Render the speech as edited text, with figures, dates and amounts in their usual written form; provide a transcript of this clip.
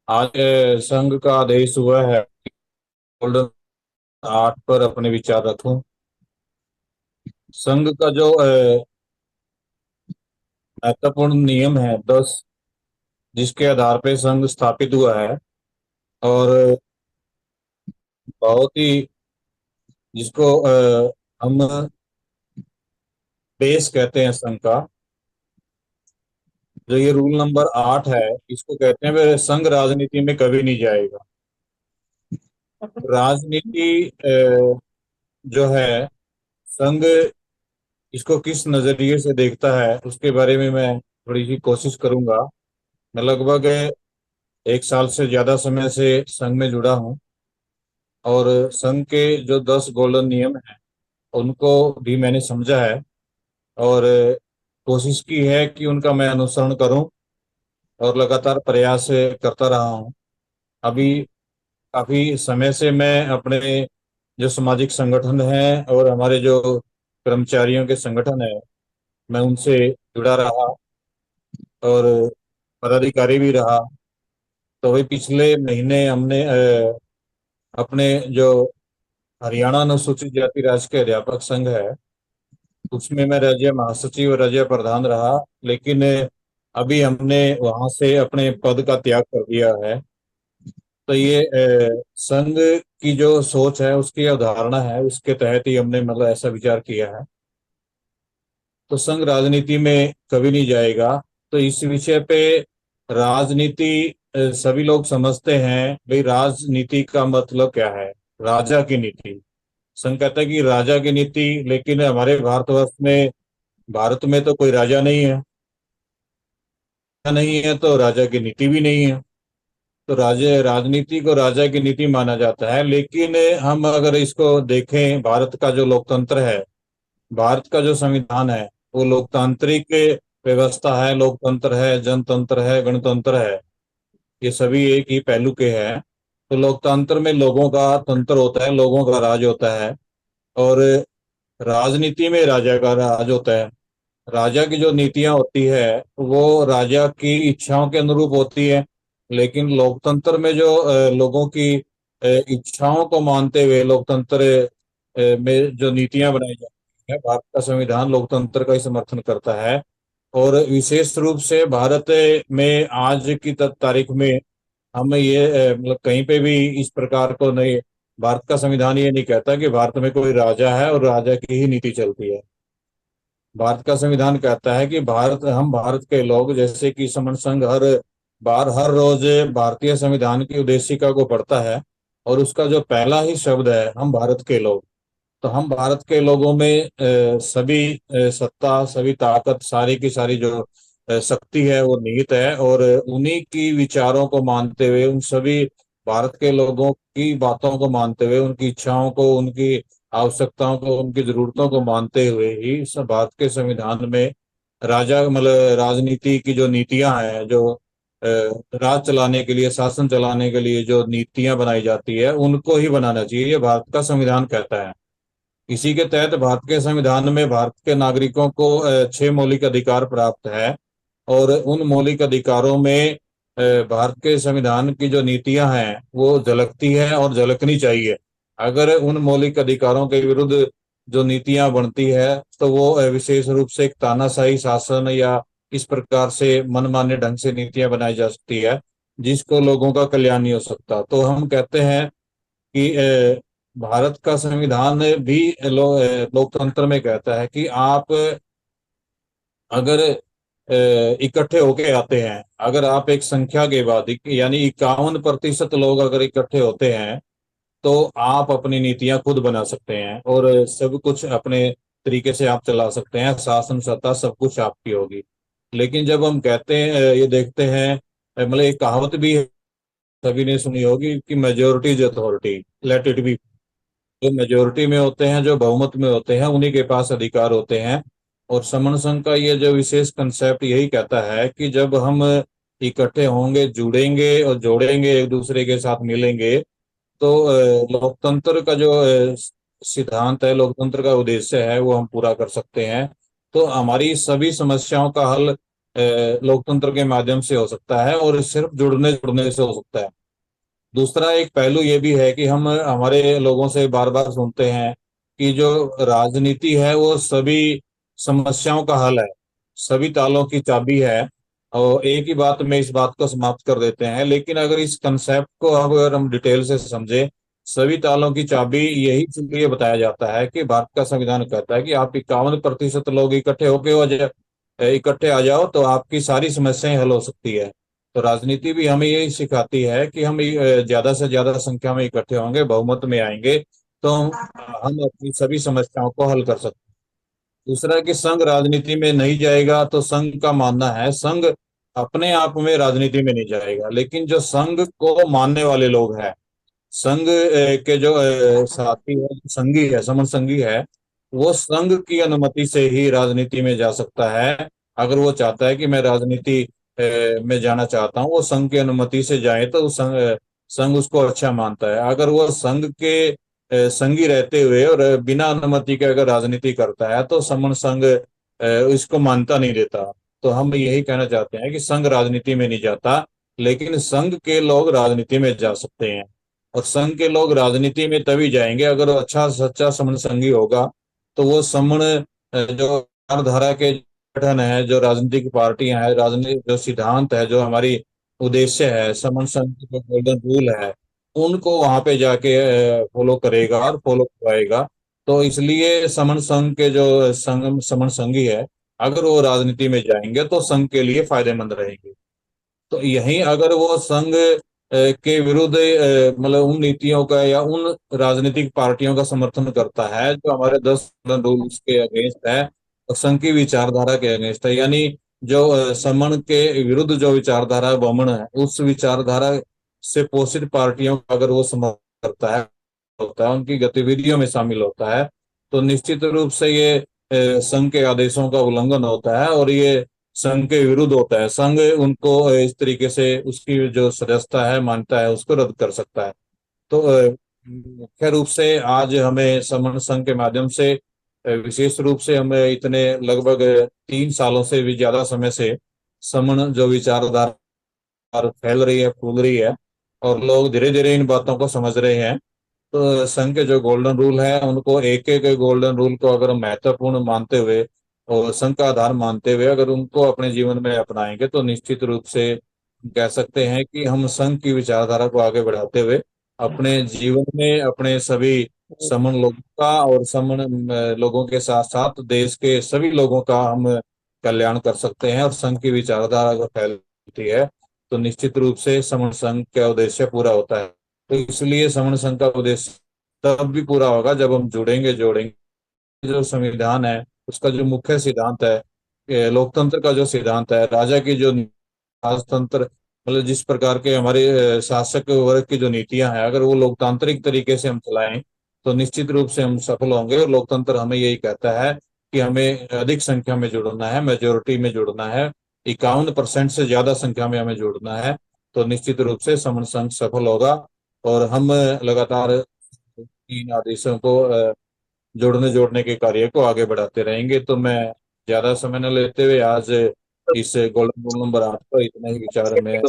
आज संघ का आदेश हुआ है। गोल्डन 8 पर अपने विचार रखूं। संघ का जो महत्वपूर्ण नियम है 10, जिसके आधार पे संघ स्थापित हुआ है। और बहुत ही जिसको हम बेस कहते हैं संघ का। जो ये रूल नंबर 8 है, इसको कहते हैं वे संघ राजनीति में कभी नहीं जाएगा। राजनीति जो है, संघ इसको किस नजरिए से देखता है उसके बारे में मैं थोड़ी सी कोशिश करूंगा। मैं लगभग 1 साल से ज्यादा समय से संघ में जुड़ा हूँ। और संघ के जो 10 गोल्डन नियम हैं उनको भी मैंने समझा है। और कोशिश की है कि उनका मैं अनुसरण करूं। और लगातार प्रयास करता रहा हूं। अभी काफी समय से मैं अपने जो सामाजिक संगठन हैं और हमारे जो कर्मचारियों के संगठन है, मैं उनसे जुड़ा रहा और पदाधिकारी भी रहा। तो वही पिछले महीने हमने अपने जो हरियाणा अनुसूचित जाति राजकीय अध्यापक संघ है, उसमें मैं राज्य महासचिव और राज्य प्रधान रहा। लेकिन अभी हमने वहां से अपने पद का त्याग कर दिया है। तो ये संघ की जो सोच है, उसकी अवधारणा है, उसके तहत ही हमने मतलब ऐसा विचार किया है। तो संघ राजनीति में कभी नहीं जाएगा। तो इस विषय पे राजनीति सभी लोग समझते हैं भाई, राजनीति का मतलब क्या है। राजा की नीति। संघ कहता है कि राजा की नीति, लेकिन हमारे भारतवर्ष में, भारत में तो कोई राजा नहीं है। नहीं है तो राजा की नीति भी नहीं है। तो राजनीति को राजा की नीति माना जाता है। लेकिन हम अगर इसको देखें, भारत का जो लोकतंत्र है, भारत का जो संविधान है, वो लोकतांत्रिक व्यवस्था है। लोकतंत्र है, जनतंत्र है, गणतंत्र है। ये सभी एक ही पहलू के हैं। तो लोकतंत्र में लोगों का तंत्र होता है, लोगों का राज होता है। और राजनीति में राजा का राज होता है। राजा की जो नीतियां होती है वो राजा की इच्छाओं के अनुरूप होती है। लेकिन लोकतंत्र में जो लोगों की इच्छाओं को मानते हुए लोकतंत्र में जो नीतियां बनाई जाती है, भारत का संविधान लोकतंत्र का ही समर्थन करता है। और विशेष रूप से भारत में आज की तारीख में हम ये मतलब कहीं पे भी इस प्रकार को नहीं, भारत का संविधान ये नहीं कहता कि भारत में कोई राजा है और राजा की ही नीति चलती है। भारत का संविधान कहता है कि हम भारत के लोग, जैसे कि समन संघ हर बार हर रोज भारतीय संविधान की उद्देशिका को पढ़ता है। और उसका जो पहला ही शब्द है, हम भारत के लोग। तो हम भारत के लोगों में सभी सत्ता, सभी ताकत, सारी की सारी जो शक्ति है वो निहित है। और उन्हीं की विचारों को मानते हुए, उन सभी भारत के लोगों की बातों को मानते हुए, उनकी इच्छाओं को, उनकी आवश्यकताओं को, उनकी जरूरतों को मानते हुए ही सब भारत के संविधान में राजा मतलब राजनीति की जो नीतियां हैं, जो राज चलाने के लिए, शासन चलाने के लिए जो नीतियां बनाई जाती है, उनको ही बनाना चाहिए, ये भारत का संविधान कहता है। इसी के तहत भारत के संविधान में भारत के नागरिकों को 6 मौलिक अधिकार प्राप्त है। और उन मौलिक अधिकारों में भारत के संविधान की जो नीतियां हैं वो झलकती है और झलकनी चाहिए। अगर उन मौलिक अधिकारों के विरुद्ध जो नीतियां बनती है, तो वो विशेष रूप से एक तानाशाही शासन या इस प्रकार से मनमाने ढंग से नीतियां बनाई जा सकती है, जिसको लोगों का कल्याण नहीं हो सकता। तो हम कहते हैं कि भारत का संविधान भी लोकतंत्र में कहता है कि आप अगर इकट्ठे होके आते हैं, अगर आप एक संख्या के बाद यानी 51% लोग अगर इकट्ठे होते हैं, तो आप अपनी नीतियां खुद बना सकते हैं और सब कुछ अपने तरीके से आप चला सकते हैं। शासन सत्ता सब कुछ आपकी होगी। लेकिन जब हम कहते हैं ये देखते हैं, मतलब एक कहावत भी है, सभी ने सुनी होगी कि majority is authority, let it be. जो मेजोरिटी में होते हैं, जो बहुमत में होते हैं, उन्हीं के पास अधिकार होते हैं। और समन संघ का ये जो विशेष कंसेप्ट यही कहता है कि जब हम इकट्ठे होंगे, जुड़ेंगे और जोड़ेंगे, एक दूसरे के साथ मिलेंगे, तो लोकतंत्र का जो सिद्धांत है, लोकतंत्र का उद्देश्य है, वो हम पूरा कर सकते हैं। तो हमारी सभी समस्याओं का हल लोकतंत्र के माध्यम से हो सकता है और सिर्फ जुड़ने जुड़ने से हो सकता है। दूसरा एक पहलू ये भी है कि हम हमारे लोगों से बार बार सुनते हैं कि जो राजनीति है वो सभी समस्याओं का हल है, सभी तालों की चाबी है। और एक ही बात में इस बात को समाप्त कर देते हैं, लेकिन अगर इस कंसेप्ट को अगर हम डिटेल से समझे, सभी तालों की चाबी यही इसलिए बताया जाता है कि भारत का संविधान कहता है कि आप 51% लोग इकट्ठे आ जाओ तो आपकी सारी समस्याएं हल हो सकती है। तो राजनीति भी हमें यही सिखाती है कि हम ज्यादा से ज्यादा संख्या में इकट्ठे होंगे, बहुमत में आएंगे, तो हम अपनी सभी समस्याओं को हल कर सकते हैं। दूसरा कि संघ राजनीति में नहीं जाएगा, तो संघ का मानना है संघ अपने आप में राजनीति में नहीं जाएगा, लेकिन जो संघ को मानने वाले लोग हैं, संघ के जो साथी है, जो संघी है, समन संघी है, वो संघ की अनुमति से ही राजनीति में जा सकता है। अगर वो चाहता है कि मैं राजनीति में जाना चाहता हूँ, वो संघ की अनुमति से जाए तो संघ उसको अच्छा मानता है। अगर वो संघ के संघी रहते हुए और बिना अनुमति के अगर राजनीति करता है तो समन संघ इसको मान्यता नहीं देता। तो हम यही कहना चाहते हैं कि संघ राजनीति में नहीं जाता, लेकिन संघ के लोग राजनीति में जा सकते हैं। और संघ के लोग राजनीति में तभी जाएंगे अगर वो अच्छा सच्चा समण संघी होगा। तो वो समण जो विचारधारा के संगठन है, जो राजनीतिक पार्टियां हैं, राजनीतिक जो सिद्धांत है, जो हमारी उद्देश्य है, समण संघ की जो गोल्डन रूल है, उनको वहां पे जाके फॉलो करेगा और फॉलो करवाएगा। तो इसलिए समण संघ के जो संघ समण संघी है, अगर वो राजनीति में जाएंगे तो संघ के लिए फायदेमंद रहेंगे। तो यहीं अगर वो संघ के विरुद्ध मतलब उन नीतियों का या उन राजनीतिक पार्टियों का समर्थन करता है जो हमारे 10 रूल्स के अगेंस्ट है और संघ की विचारधारा के अगेंस्ट है, यानी जो समण के विरुद्ध जो विचारधारा बमण है, उस विचारधारा से पोषित पार्टियों का अगर वो समर्थन करता है, होता है, उनकी गतिविधियों में शामिल होता है, तो निश्चित रूप से ये संघ के आदेशों का उल्लंघन होता है और ये संघ के विरुद्ध होता है। संघ उनको इस तरीके से उसकी जो सदस्यता है, मान्यता है, उसको रद्द कर सकता है। तो मुख्य रूप से आज हमें समन संघ के माध्यम से विशेष रूप से हमें इतने लगभग 3 सालों से भी ज्यादा समय से समन जो विचारधारा फैल रही है, फूल रही है, और लोग धीरे धीरे इन बातों को समझ रहे हैं। तो संघ के जो गोल्डन रूल है, उनको एक एक गोल्डन रूल को अगर हम महत्वपूर्ण मानते हुए और संघ का आधार मानते हुए अगर उनको अपने जीवन में अपनाएंगे, तो निश्चित रूप से कह सकते हैं कि हम संघ की विचारधारा को आगे बढ़ाते हुए अपने जीवन में अपने सभी समन लोगों का और समन लोगों के साथ साथ देश के सभी लोगों का हम कल्याण कर सकते हैं। और संघ की विचारधारा अगर फैलती है तो निश्चित रूप से समन संघ का उद्देश्य पूरा होता है। तो इसलिए समण संघ का उद्देश्य तब भी पूरा होगा जब हम जुड़ेंगे जोड़ेंगे। जो संविधान है उसका जो मुख्य सिद्धांत है, लोकतंत्र का जो सिद्धांत है, राजा की जो राजतंत्र मतलब जिस प्रकार के हमारे शासक वर्ग की जो नीतियां हैं, अगर वो लोकतांत्रिक तरीके से हम चलाएं तो निश्चित रूप से हम सफल होंगे। और लोकतंत्र हमें यही कहता है कि हमें अधिक संख्या में जुड़ना है, मेजोरिटी में जुड़ना है, 51% से ज्यादा संख्या में हमें जुड़ना है। तो निश्चित रूप से समण संघ सफल होगा और हम लगातार इन आदेशों को जोड़ने जोड़ने के कार्य को आगे बढ़ाते रहेंगे। तो मैं ज्यादा समय न लेते हुए आज इस गोल्डन रूल नंबर 8 पर इतना ही विचार में